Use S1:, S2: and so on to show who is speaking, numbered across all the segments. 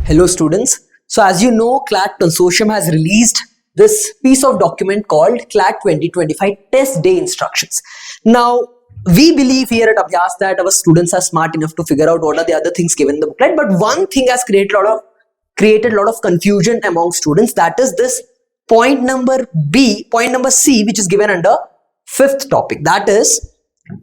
S1: Hello students. So as you know, CLAT Consortium has released this piece of document called CLAT 2025 Test Day Instructions. Now, we believe here at Abhyas that our students are smart enough to figure out what are the other things given in the booklet, but one thing has created a lot of confusion among students. That is this point number C, which is given under fifth topic. That is,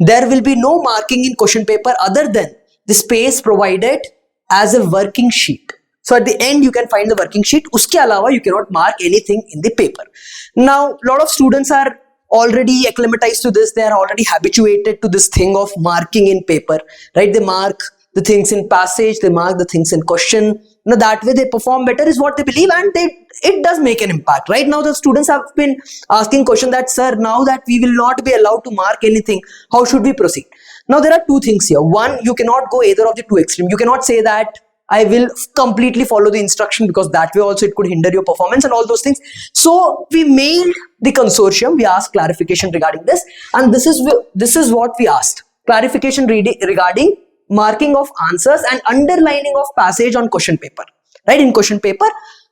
S1: there will be no marking in question paper other than the space provided as a working sheet. So at the end, you can find the working sheet. Uske alawa, you cannot mark anything in the paper. Now, a lot of students are already acclimatized to this. They are already habituated to this thing of marking in paper, right? They mark the things in passage, they mark the things in question. Now, that way they perform better is what they believe, and it does make an impact. Right now, the students have been asking question that, sir, now that we will not be allowed to mark anything, how should we proceed? Now, there are two things here. One, you cannot go either of the two extremes. You cannot say that I will completely follow the instruction, because that way also it could hinder your performance and all those things. So we mailed the consortium, we asked clarification regarding this, and this is what we asked. Clarification regarding marking of answers and underlining of passage on question paper. Right, in question paper,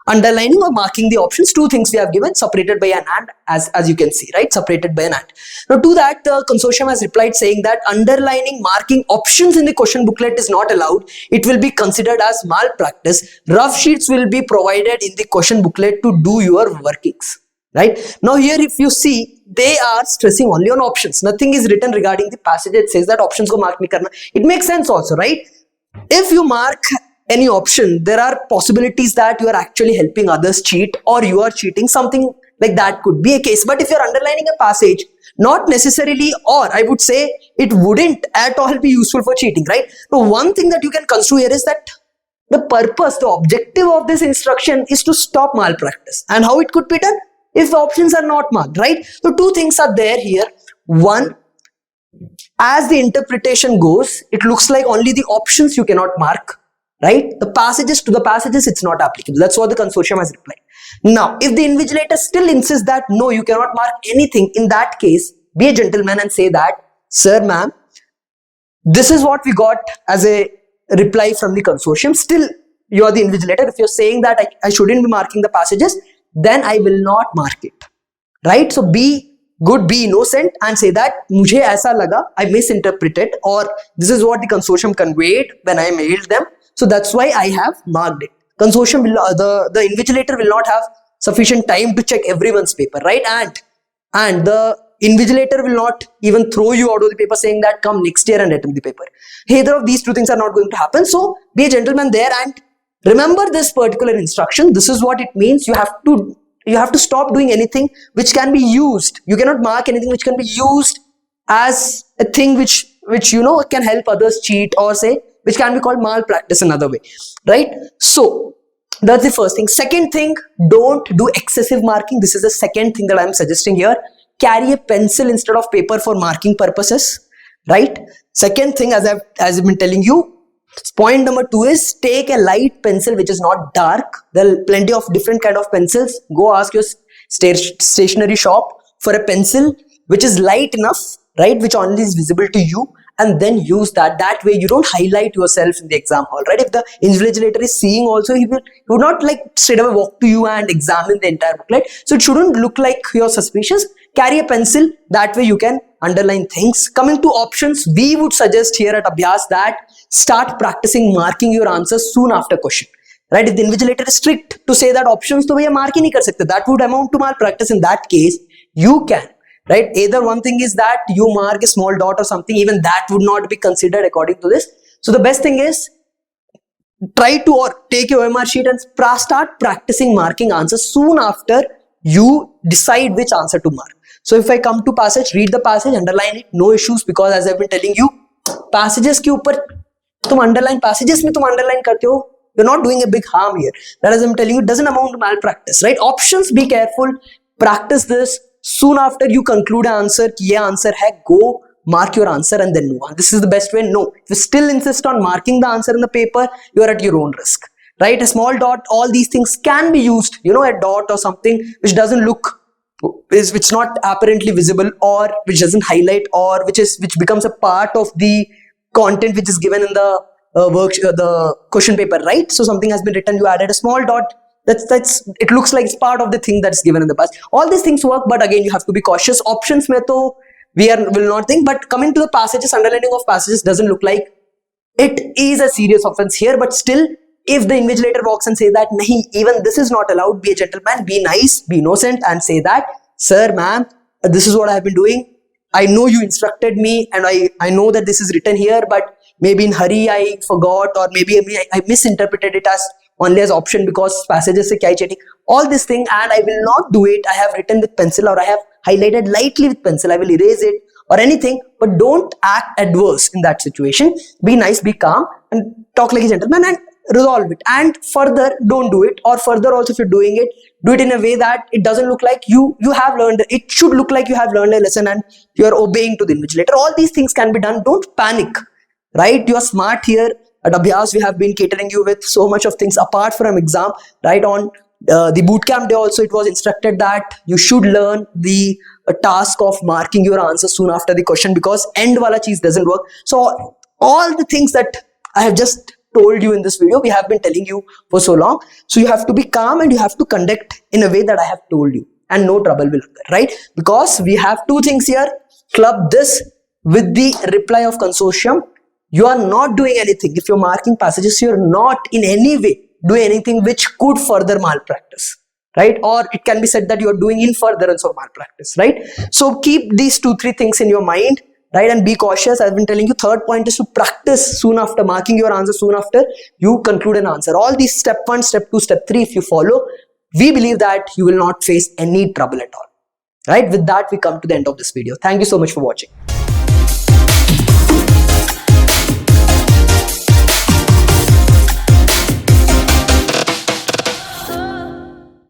S1: underlining or marking the options, two things we have given, separated by an and, as you can see, right, separated by an and. Now to that, the consortium has replied saying that underlining, marking options in the question booklet is not allowed. It will be considered as malpractice. Rough sheets will be provided in the question booklet to do your workings. Right, now here if you see, they are stressing only on options. Nothing is written regarding the passage. It says that options ko mark nahi karna. It makes sense also, right? If you mark any option, there are possibilities that you are actually helping others cheat, or you are cheating. Something like that could be a case. But if you are underlining a passage, not necessarily, or I would say it wouldn't at all be useful for cheating, right? So one thing that you can construe here is that the purpose, the objective of this instruction is to stop malpractice. And how it could be done? If the options are not marked, right? So two things are there here. One, as the interpretation goes, it looks like only the options you cannot mark. Right? The passages, it's not applicable. That's what the consortium has replied. Now, if the invigilator still insists that no, you cannot mark anything, in that case, be a gentleman and say that, sir, ma'am, this is what we got as a reply from the consortium. Still, you are the invigilator. If you're saying that I shouldn't be marking the passages, then I will not mark it. Right? So be good, be innocent, and say that mujhe aisa laga, I misinterpreted, or this is what the consortium conveyed when I mailed them. So that's why I have marked it. Consortium will, the invigilator will not have sufficient time to check everyone's paper, right? And the invigilator will not even throw you out of the paper saying that come next year and attempt the paper. Either of these two things are not going to happen. So be a gentleman there and remember this particular instruction. This is what it means. You have to stop doing anything which can be used. You cannot mark anything which can be used as a thing which you know can help others cheat, or say which can be called malpractice another way, right? So that's the first thing. Second thing, don't do excessive marking. This is the second thing that I'm suggesting here. Carry a pencil instead of paper for marking purposes, right? Second thing, as I've been telling you, point number 2 is take a light pencil which is not dark. There are plenty of different kind of pencils. Go ask your stationery shop for a pencil which is light enough, right, which only is visible to you, and then use that. That way you don't highlight yourself in the exam hall, right? If the invigilator is seeing also, he would not like straight away walk to you and examine the entire booklet. So it shouldn't look like you're suspicious. Carry a pencil, that way you can underline things. Coming to options, we would suggest here at Abhyas that start practicing marking your answers soon after question. Right? If the invigilator is strict to say that options to bhaiya mark hi nahi kar sakte, that would amount to malpractice. In that case, you can. Right? Either one thing is that you mark a small dot or something, even that would not be considered according to this. So the best thing is try to, or take your OMR sheet and start practicing marking answers soon after you decide which answer to mark. So if I come to passage, read the passage, underline it, no issues, because as I've been telling you, passages ke upar tum underline, passages mein tum underline karte ho, you're not doing a big harm here. That as I'm telling you, doesn't amount to malpractice, right? Options, be careful, practice this. Soon after you conclude an answer, ki ye answer hai, go mark your answer and then move on. This is the best way. No, if you still insist on marking the answer in the paper, you are at your own risk, right? A small dot, all these things can be used, you know, a dot or something which doesn't look, which not apparently visible, or which doesn't highlight, or which becomes a part of the content which is given in the the question paper, right? So something has been written, you added a small dot. That's it looks like it's part of the thing that's given in the past. All these things work, but again, you have to be cautious. Options mein to will not think, but coming to the passages, underlining of passages doesn't look like it is a serious offense here, but still, if the invigilator walks and say that, nahi, even this is not allowed, be a gentleman, be nice, be innocent, and say that, sir, ma'am, this is what I have been doing. I know you instructed me, and I know that this is written here, but maybe in hurry I forgot, or maybe I misinterpreted it as only as option because passages se kya hi checking. All this thing, and I will not do it. I have written with pencil, or I have highlighted lightly with pencil. I will erase it or anything, but don't act adverse in that situation. Be nice, be calm, and talk like a gentleman and resolve it. And further, don't do it. Or further, also, if you're doing it, do it in a way that it doesn't look like you have learned. It should look like you have learned a lesson and you're obeying to the invigilator. All these things can be done. Don't panic, right? You are smart here. At Abhyas, we have been catering you with so much of things apart from exam, right? On the bootcamp day also, it was instructed that you should learn the task of marking your answer soon after the question, because end wala cheese doesn't work. So all the things that I have just told you in this video, we have been telling you for so long. So you have to be calm and you have to conduct in a way that I have told you, and no trouble will occur, right? Because we have two things here. Club this with the reply of consortium. You are not doing anything. If you're marking passages, you're not in any way doing anything which could further malpractice, right? Or it can be said that you're doing in furtherance of malpractice, right? So keep these 2-3 things in your mind, right? And be cautious. I've been telling you, third point is to practice soon after marking your answer, soon after you conclude an answer. All these step 1, step 2, step 3, if you follow, we believe that you will not face any trouble at all, right? With that, we come to the end of this video. Thank you so much for watching.